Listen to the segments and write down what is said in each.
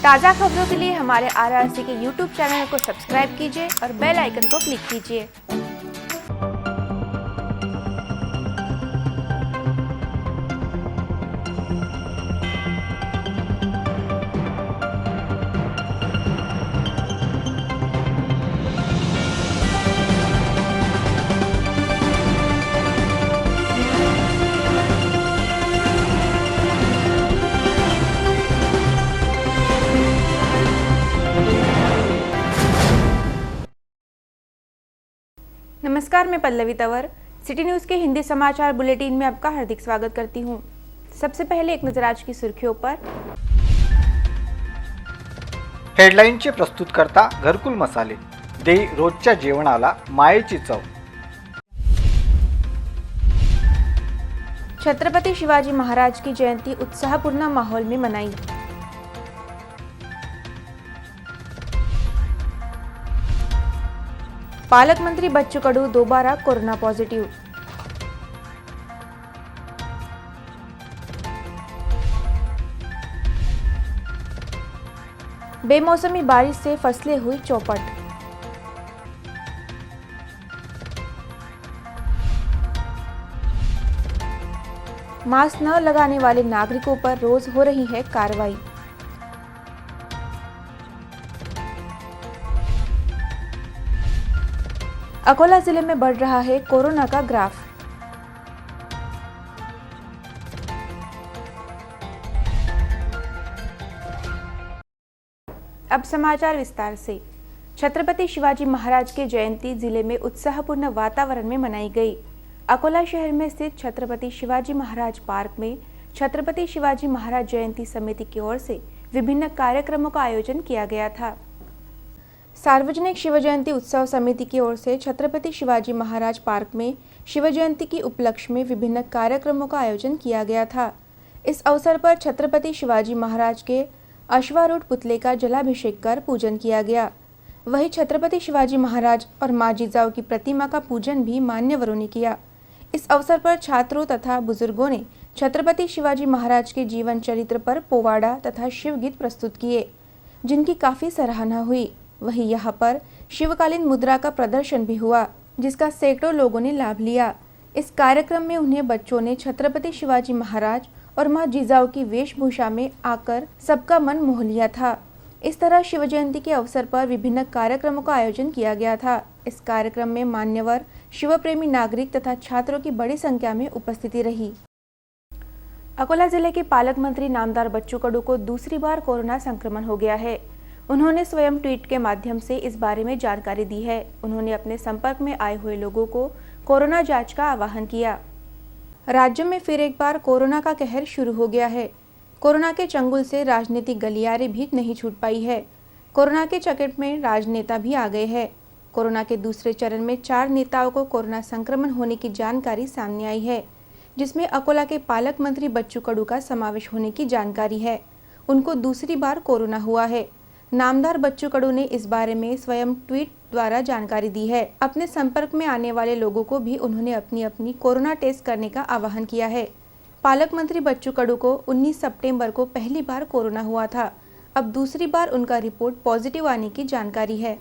ताज़ा खबरों के लिए हमारे आरआरसी के यूट्यूब चैनल को सब्सक्राइब कीजिए और बेल आइकन को क्लिक कीजिए। नमस्कार, मैं पल्लवी तंवर सिटी न्यूज़ के हिंदी समाचार बुलेटिन में आपका हार्दिक स्वागत करती हूं। सबसे पहले एक नजर आज की सुर्खियों पर। हेडलाईनचे प्रस्तुतकर्ता घरकुल मसाले दे रोजच्या जेवणाला मायेची चव। छत्रपति शिवाजी महाराज की जयंती उत्साहपूर्ण माहौल में मनाई। पालक मंत्री बच्चू कडू दोबारा कोरोना पॉजिटिव। बेमौसमी बारिश से फसलें हुई चौपट। मास्क न लगाने वाले नागरिकों पर रोज हो रही है कार्रवाई। अकोला जिले में बढ़ रहा है कोरोना का ग्राफ। अब समाचार विस्तार से। छत्रपति शिवाजी महाराज की जयंती जिले में उत्साहपूर्ण वातावरण में मनाई गई। अकोला शहर में स्थित छत्रपति शिवाजी महाराज पार्क में छत्रपति शिवाजी महाराज जयंती समिति की ओर से विभिन्न कार्यक्रमों का आयोजन किया गया था। सार्वजनिक शिव जयंती उत्सव समिति की ओर से छत्रपति शिवाजी महाराज पार्क में शिव जयंती की उपलक्ष्य में विभिन्न कार्यक्रमों का आयोजन किया गया था। इस अवसर पर छत्रपति शिवाजी महाराज के अश्वारूढ़ पुतले का जलाभिषेक कर पूजन किया गया। वहीं छत्रपति शिवाजी महाराज और मां जिजाऊ की प्रतिमा का पूजन भी मान्यवरों ने किया। इस अवसर पर छात्रों तथा बुजुर्गों ने छत्रपति शिवाजी महाराज के जीवन चरित्र पर पोवाड़ा तथा शिवगीत प्रस्तुत किए, जिनकी काफी सराहना हुई। वहीं यहाँ पर शिवकालीन मुद्रा का प्रदर्शन भी हुआ, जिसका सैकड़ों लोगों ने लाभ लिया। इस कार्यक्रम में उन्हें बच्चों ने छत्रपति शिवाजी महाराज और मां जिजाऊ की वेशभूषा में आकर सबका मन मोह लिया था। इस तरह शिव जयंती के अवसर पर विभिन्न कार्यक्रमों का आयोजन किया गया था। इस कार्यक्रम में मान्यवर, शिव प्रेमी नागरिक तथा छात्रों की बड़ी संख्या में उपस्थिति रही। अकोला जिले के पालक मंत्री नामदार बच्चू कडू को दूसरी बार कोरोना संक्रमण हो गया है। उन्होंने स्वयं ट्वीट के माध्यम से इस बारे में जानकारी दी है। उन्होंने अपने संपर्क में आए हुए लोगों को कोरोना जांच का आह्वान किया। राज्य में फिर एक बार कोरोना का कहर शुरू हो गया है। कोरोना के चंगुल से राजनीतिक गलियारे भी नहीं छूट पाई है। कोरोना के चपेट में राजनेता भी आ गए हैं। कोरोना के दूसरे चरण में 4 नेताओं को कोरोना संक्रमण होने की जानकारी सामने आई है, जिसमें अकोला के पालक मंत्री बच्चू कडू का समावेश होने की जानकारी है। उनको दूसरी बार कोरोना हुआ है। नामदार बच्चू कडू ने इस बारे में स्वयं ट्वीट द्वारा जानकारी दी है। अपने संपर्क में आने वाले लोगों को भी उन्होंने अपनी अपनी कोरोना टेस्ट करने का आह्वान किया है। पालक मंत्री बच्चू कडू को 19 सितंबर को पहली बार कोरोना हुआ था। अब दूसरी बार उनका रिपोर्ट पॉजिटिव आने की जानकारी है।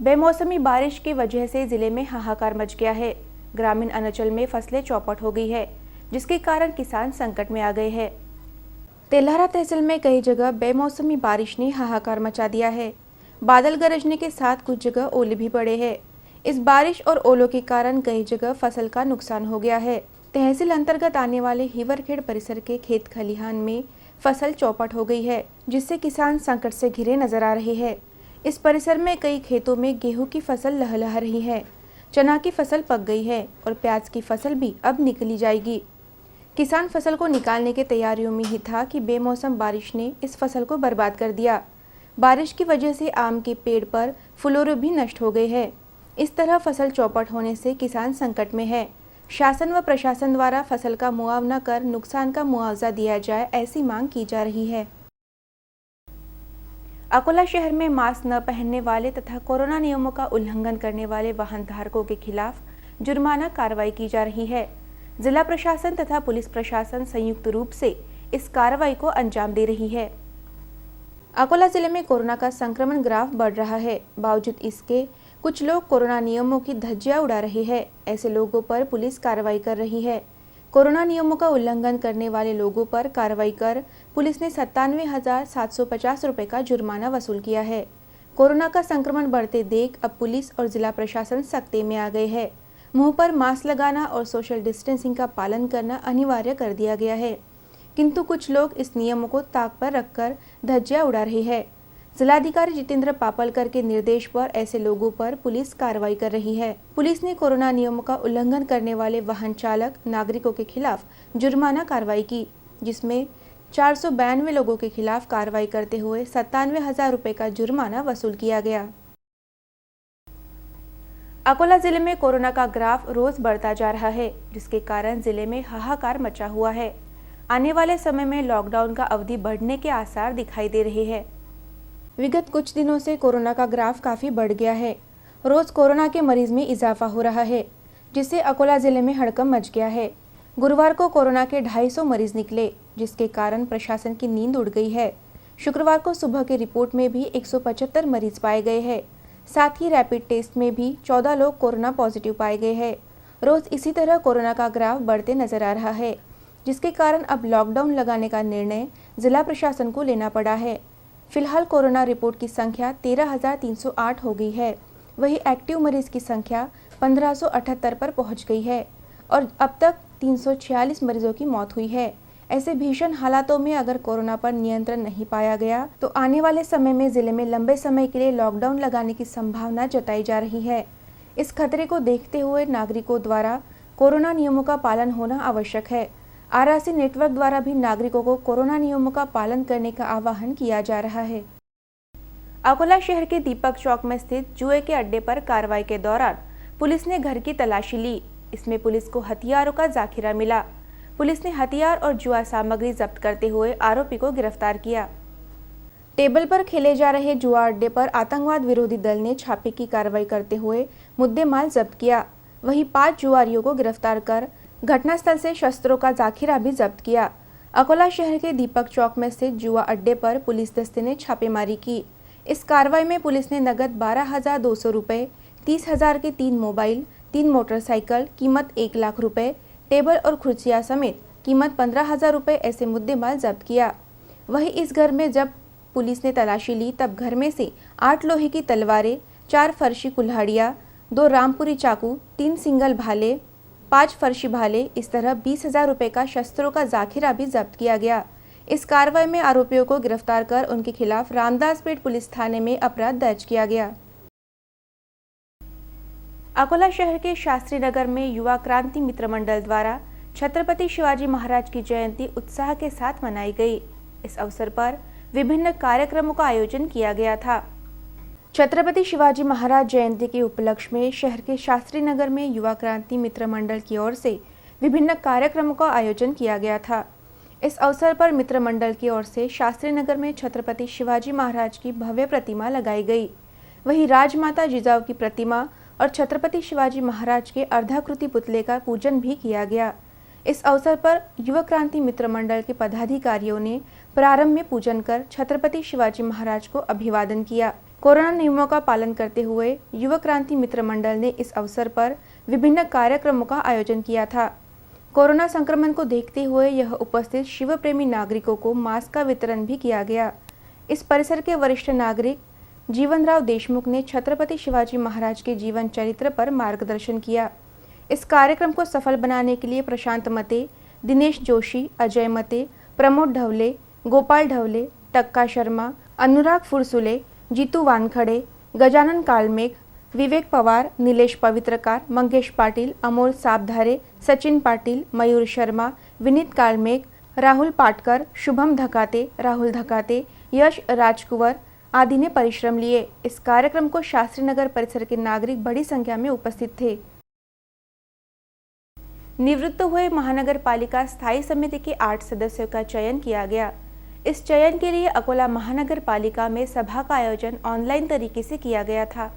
बेमौसमी बारिश की वजह से जिले में हाहाकार मच गया है। ग्रामीण अंचल में फसलें चौपट हो गई है, जिसके कारण किसान संकट में आ गए हैं। तेल्हारा तहसील में कई जगह बेमौसमी बारिश ने हाहाकार मचा दिया है। बादल गरजने के साथ कुछ जगह ओले भी पड़े हैं। इस बारिश और ओलों के कारण कई जगह फसल का नुकसान हो गया है। तहसील अंतर्गत आने वाले हिवरखेड़ परिसर के खेत खलिहान में फसल चौपट हो गई है, जिससे किसान संकट से घिरे नजर आ रहे हैं। इस परिसर में कई खेतों में गेहूं की फसल लहलहा रही है, चना की फसल पक गई है और प्याज की फसल भी अब निकली जाएगी। किसान फसल को निकालने की तैयारियों में ही था कि बेमौसम बारिश ने इस फसल को बर्बाद कर दिया। बारिश की वजह से आम के पेड़ पर फुलोरे भी नष्ट हो गए हैं। इस तरह फसल चौपट होने से किसान संकट में है। शासन व प्रशासन द्वारा फसल का मुआवजा कर नुकसान का मुआवजा दिया जाए, ऐसी मांग की जा रही है। अकोला शहर में मास्क न पहनने वाले तथा कोरोना नियमों का उल्लंघन करने वाले वाहन धारकों के खिलाफ जुर्माना कार्रवाई की जा रही है। जिला प्रशासन तथा पुलिस प्रशासन संयुक्त रूप से इस कार्रवाई को अंजाम दे रही है। अकोला जिले में कोरोना का संक्रमण ग्राफ बढ़ रहा है। बावजूद इसके कुछ लोग कोरोना नियमों की धज्जियां उड़ा रहे हैं। ऐसे लोगों पर पुलिस कार्रवाई कर रही है। कोरोना नियमों का उल्लंघन करने वाले लोगों पर कार्रवाई कर पुलिस ने 97,750 रुपए का जुर्माना वसूल किया है। कोरोना का संक्रमण बढ़ते देख अब पुलिस और जिला प्रशासन सख्ती में आ गए हैं। मुंह पर मास्क लगाना और सोशल डिस्टेंसिंग का पालन करना अनिवार्य कर दिया गया है, किंतु कुछ लोग इस नियमों को ताक पर रखकर धज्जियां उड़ा रहे हैं। जिलाधिकारी जितेंद्र पापलकर के निर्देश पर ऐसे लोगों पर पुलिस कार्रवाई कर रही है। पुलिस ने कोरोना नियमों का उल्लंघन करने वाले वाहन चालक नागरिकों के खिलाफ जुर्माना कार्रवाई की, जिसमें 492 लोगों के खिलाफ कार्रवाई करते हुए 97,000 रुपए का जुर्माना वसूल किया गया। अकोला जिले में कोरोना का ग्राफ रोज बढ़ता जा रहा है, जिसके कारण जिले में हाहाकार मचा हुआ है। आने वाले समय में लॉकडाउन का अवधि बढ़ने के आसार दिखाई दे रहे हैं। विगत कुछ दिनों से कोरोना का ग्राफ काफी बढ़ गया है। रोज कोरोना के मरीज में इजाफा हो रहा है, जिससे अकोला जिले में हड़कंप मच गया है। गुरुवार को कोरोना के 250 मरीज निकले, जिसके कारण प्रशासन की नींद उड़ गई है। शुक्रवार को सुबह की रिपोर्ट में भी 175 मरीज पाए गए हैं। साथ ही रैपिड टेस्ट में भी 14 लोग कोरोना पॉजिटिव पाए गए हैं। रोज इसी तरह कोरोना का ग्राफ बढ़ते नजर आ रहा है, जिसके कारण अब लॉकडाउन लगाने का निर्णय जिला प्रशासन को लेना पड़ा है। फिलहाल कोरोना रिपोर्ट की संख्या 13,308 हो गई है। वहीं एक्टिव मरीज की संख्या 1,578 पर पहुंच गई है और अब तक 346 मरीजों की मौत हुई है। ऐसे भीषण हालातों में अगर कोरोना पर नियंत्रण नहीं पाया गया तो आने वाले समय में जिले में लंबे समय के लिए लॉकडाउन लगाने की संभावना जताई जा रही है। इस खतरे को देखते हुए नागरिकों द्वारा कोरोना नियमों का पालन होना आवश्यक है। आरआरसी नेटवर्क द्वारा भी नागरिकों को कोरोना नियमों का पालन करने का आह्वान किया जा रहा है। अकोला शहर के दीपक चौक में स्थित जुए के अड्डे पर कार्रवाई के दौरान पुलिस ने घर की तलाशी ली। इसमें पुलिस को हथियारों का जाखिरा मिला। पुलिस ने हथियार और जुआ सामग्री जब्त करते हुए आरोपी को गिरफ्तार किया। टेबल पर खेले जा रहे जुआ अड्डे पर आतंकवाद विरोधी दल ने छापे की कार्रवाई करते हुए मुद्देमाल जब्त किया। वहीं 5 जुआरियों को गिरफ्तार कर घटनास्थल से शस्त्रों का जाखिरा भी जब्त किया। अकोला शहर के दीपक चौक में स्थित जुआ अड्डे पर पुलिस दस्ते ने छापेमारी की। इस कार्रवाई में पुलिस ने नगद 12,200 रुपए, 30,000 के 3 मोबाइल, 3 मोटरसाइकिल कीमत 1 लाख रुपए, टेबल और कुर्सियां समेत कीमत 15,000 रुपए ऐसे मुद्देमाल जब्त किया। वहीं इस घर में जब पुलिस ने तलाशी ली तब घर में से 8 लोहे की तलवारें, 4 फर्शी कुल्हाड़ियां, 2 रामपुरी चाकू, 3 सिंगल भाले, 5 फर्शी भाले, इस तरह 20,000 रुपए का शस्त्रों का जाखिरा भी जब्त किया गया। इस कार्रवाई में आरोपियों को गिरफ्तार कर उनके खिलाफ रामदासपेट पुलिस थाने में अपराध दर्ज किया गया। अकोला शहर के शास्त्री नगर में युवा क्रांति मित्र मंडल द्वारा छत्रपति शिवाजी महाराज की जयंती उत्साह के साथ मनाई गई। इस अवसर पर विभिन्न कार्यक्रमों का आयोजन किया गया था। छत्रपति शिवाजी महाराज जयंती के उपलक्ष्य में शहर के शास्त्री नगर में युवा क्रांति मित्र मंडल की ओर से विभिन्न कार्यक्रमों का आयोजन किया गया था। इस अवसर पर मित्र मंडल की ओर से शास्त्री नगर में छत्रपति शिवाजी महाराज की भव्य प्रतिमा लगाई गई। वहीं राजमाता जिजाऊ की प्रतिमा और छत्रपति शिवाजी महाराज के अर्धाकृति पुतले का पूजन भी किया गया। इस अवसर पर युवा क्रांति मित्र मंडल के पदाधिकारियों ने प्रारंभ में पूजन कर छत्रपति शिवाजी महाराज को अभिवादन किया। कोरोना नियमों का पालन करते हुए युवा क्रांति मित्र मंडल ने इस अवसर पर विभिन्न कार्यक्रमों का आयोजन किया था। कोरोना संक्रमण को देखते हुए यह उपस्थित शिव प्रेमी नागरिकों को मास्क का वितरण भी किया गया। इस परिसर के वरिष्ठ नागरिक जीवनराव देशमुख ने छत्रपति शिवाजी महाराज के जीवन चरित्र पर मार्गदर्शन किया। इस कार्यक्रम को सफल बनाने के लिए प्रशांत मते, दिनेश जोशी, अजय मते, प्रमोद ढवले, गोपाल ढवले, टक्का शर्मा, अनुराग फुरसुले, जीतू वानखड़े, गजानन कालमेघ, विवेक पवार, नीलेश पवित्रकार, मंगेश पाटिल, अमोल साबधारे, सचिन पाटिल, मयूर शर्मा, विनीत कालमेघ, राहुल पाटकर, शुभम धकाते, राहुल धकाते, यश राजकुंवर आदि ने परिश्रम लिए। इस कार्यक्रम को शास्त्री नगर परिसर के नागरिक बड़ी संख्या में उपस्थित थे। निवृत्त हुए महानगर पालिका स्थायी समिति के 8 सदस्यों का चयन किया गया। इस चयन के लिए अकोला महानगर पालिका में सभा का आयोजन ऑनलाइन तरीके से किया गया था।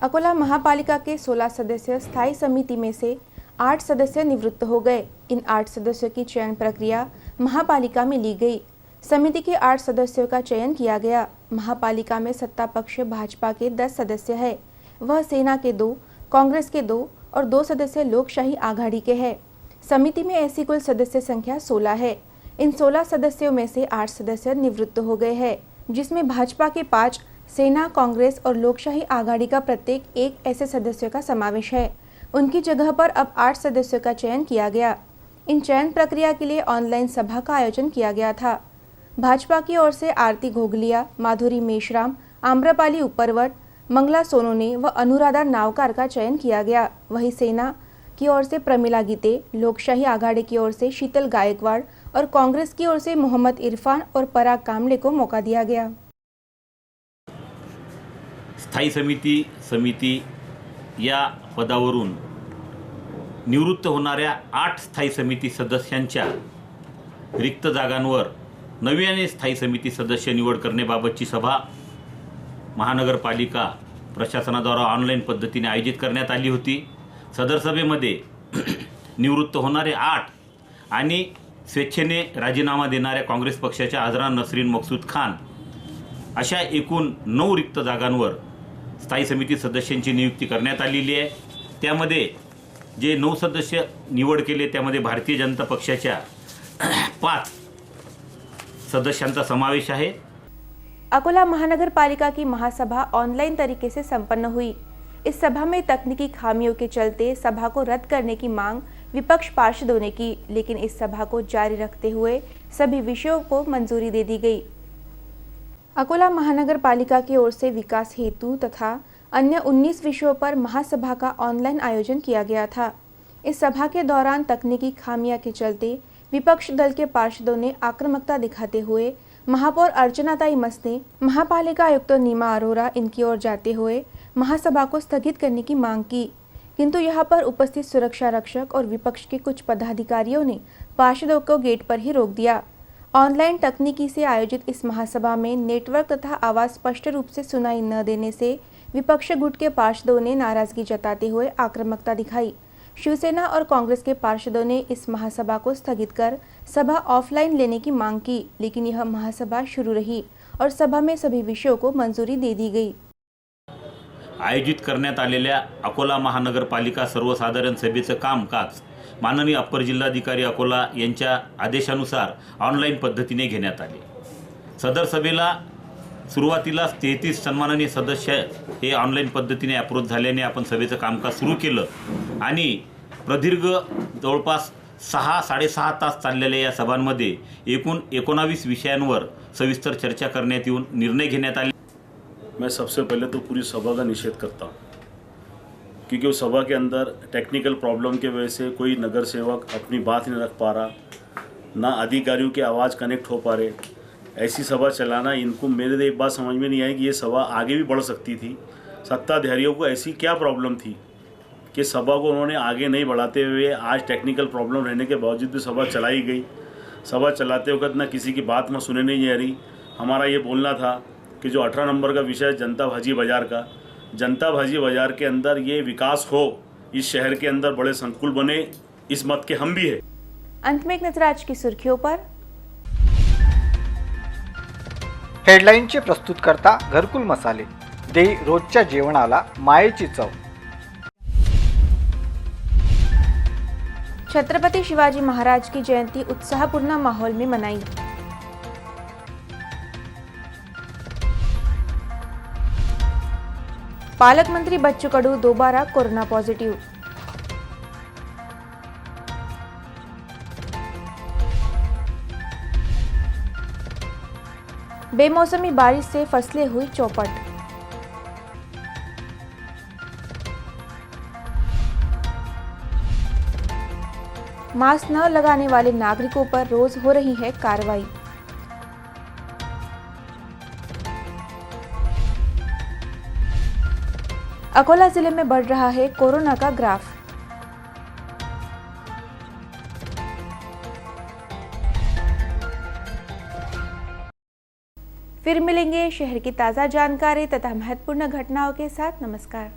अकोला महापालिका के 16 सदस्य स्थायी समिति में से 8 सदस्य निवृत्त हो गए। इन 8 सदस्यों की चयन प्रक्रिया महापालिका में ली गई। समिति के 8 सदस्यों का चयन किया गया। महापालिका में सत्ता पक्ष भाजपा के 10 सदस्य है, वह सेना के 2, कांग्रेस के 2 और 2 सदस्य लोकशाही आघाड़ी के हैं। समिति में ऐसी कुल सदस्य संख्या 16 है। इन 16 सदस्यों में से 8 सदस्य निवृत्त हो गए हैं, जिसमें भाजपा के 5, सेना, कांग्रेस और लोकशाही आघाड़ी का प्रत्येक एक ऐसे सदस्य का समावेश है। उनकी जगह पर अब 8 सदस्यों का चयन किया गया। इन चयन प्रक्रिया के लिए ऑनलाइन सभा का आयोजन किया गया था। भाजपा की ओर से आरती घोगलिया, माधुरी मेश्राम, आम्रपाली उपरवट, मंगला सोनोने व अनुराधा नावकार का चयन किया गया। वहीं सेना की ओर से प्रमिला गीते, लोकशाही आघाड़ी की ओर से शीतल गायकवाड़ और कांग्रेस की ओर से मोहम्मद इरफान और पराग कामले को मौका दिया गया। स्थायी समिती या पदावरून निवृत्त होणाऱ्या 8 स्थायी समिती सदस्यांच्या रिक्त जागांवर नव्याने स्थायी समिती सदस्य निवड करण्याबाबतची सभा महानगरपालिका प्रशासनाद्वारा ऑनलाईन पद्धतीने आयोजित करण्यात आली होती। सदर सभेमध्ये निवृत्त होणारे 8 आणि स्वेच्छेने राजीनामा देणाऱ्या काँग्रेस पक्षाच्या आजरा नसरीन मकसूद खान अशा एकूण 9 रिक्त जागांवर स्थायी समिती सदस्यांची नियुक्ती करण्यात आलेली आहे। त्यामध्ये जे 9 सदस्य निवड केले त्यामध्ये भारतीय जनता पक्षाच्या 5 सदस्यांचा समावेश आहे। अकोला महानगर पालिका की महासभा ऑनलाइन तरीके से संपन्न हुई। इस सभा में तकनीकी खामियों के चलते सभा को रद्द करने की मांग विपक्ष पार्षदों ने की, लेकिन इस सभा को जारी रखते हुए सभी विषयों को मंजूरी दे दी गई। अकोला महानगर पालिका की ओर से विकास हेतु तथा अन्य 19 विषयों पर महासभा का ऑनलाइन आयोजन किया गया था। इस सभा के दौरान तकनीकी खामियां के चलते विपक्ष दल के पार्षदों ने आक्रामकता दिखाते हुए महापौर अर्चनाताई मस्ने, महापालिका आयुक्त नीमा अरोरा इनकी ओर जाते हुए महासभा को स्थगित करने की मांग की, किंतु यहां पर उपस्थित सुरक्षा रक्षक और विपक्ष के कुछ पदाधिकारियों ने पार्षदों को गेट पर ही रोक दिया। ऑनलाइन तकनीकी से आयोजित इस महासभा में नेटवर्क तथा आवाज स्पष्ट रूप से सुनाई न देने से विपक्ष गुट के पार्षदों ने नाराजगी जताते हुए आक्रामकता दिखाई। शिवसेना और कांग्रेस के पार्षदों ने इस महासभा को स्थगित कर सभा ऑफलाइन लेने की मांग की, लेकिन यह महासभा शुरू रही और सभा में सभी विषयों को मंजूरी दे दी गई। आयोजित करण्यात आलेल्या अकोला महानगरपालिका सर्वसाधारण सभेचं कामकाज माननीय अप्पर जिल्हाधिकारी अकोला यांच्या आदेशानुसार ऑनलाईन पद्धतीने घेण्यात आले। सदर सभेला सुरुवातीला 33 सन्माननीय सदस्य हे ऑनलाईन पद्धतीने अप्रोच झाल्याने आपण सभेचं कामकाज सुरू केलं आणि प्रदीर्घ जवळपास 6-6.5 तास चाललेल्या या सभांमध्ये एकूण 19 विषयांवर सविस्तर चर्चा करण्यात येऊन निर्णय घेण्यात आले। मैं सबसे पहले तो पूरी सभा का निषेध करता हूँ, क्योंकि उस सभा के अंदर टेक्निकल प्रॉब्लम की वजह से कोई नगर सेवक अपनी बात नहीं रख पा रहा, ना अधिकारियों की आवाज़ कनेक्ट हो पा रहे। ऐसी सभा चलाना, इनको मेरे एक बात समझ में नहीं आई कि ये सभा आगे भी बढ़ सकती थी। सत्ताधारियों को ऐसी क्या प्रॉब्लम थी कि सभा को उन्होंने आगे नहीं बढ़ाते हुए आज टेक्निकल प्रॉब्लम रहने के बावजूद भी सभा चलाई गई। सभा चलाते वक्त ना किसी की बात में सुने नहीं जा रही। हमारा ये बोलना था कि जो 18 नंबर का विषय जनता भाजी बाज़ार का, जनता भाजी बाज़ार के अंदर ये विकास हो, इस शहर के अंदर बड़े संकुल बने, इस मत के हम भी है। अंत में एक नजर आज की सुर्खियों पर। हेडलाईनचे प्रस्तुतकर्ता घरकुल मसाले, दे रोजच्या जेवणाला मायेची चव। छत्रपति शिवाजी महाराज की जयंती उत्साहपूर्ण माहौल में मनाई। पालक मंत्री बच्चू कडू दोबारा कोरोना पॉजिटिव। बेमौसमी बारिश से फसलें हुई चौपट। मास्क न लगाने वाले नागरिकों पर रोज हो रही है कार्रवाई। अकोला जिले में बढ़ रहा है कोरोना का ग्राफ। फिर मिलेंगे शहर की ताज़ा जानकारी तथा महत्वपूर्ण घटनाओं के साथ। नमस्कार।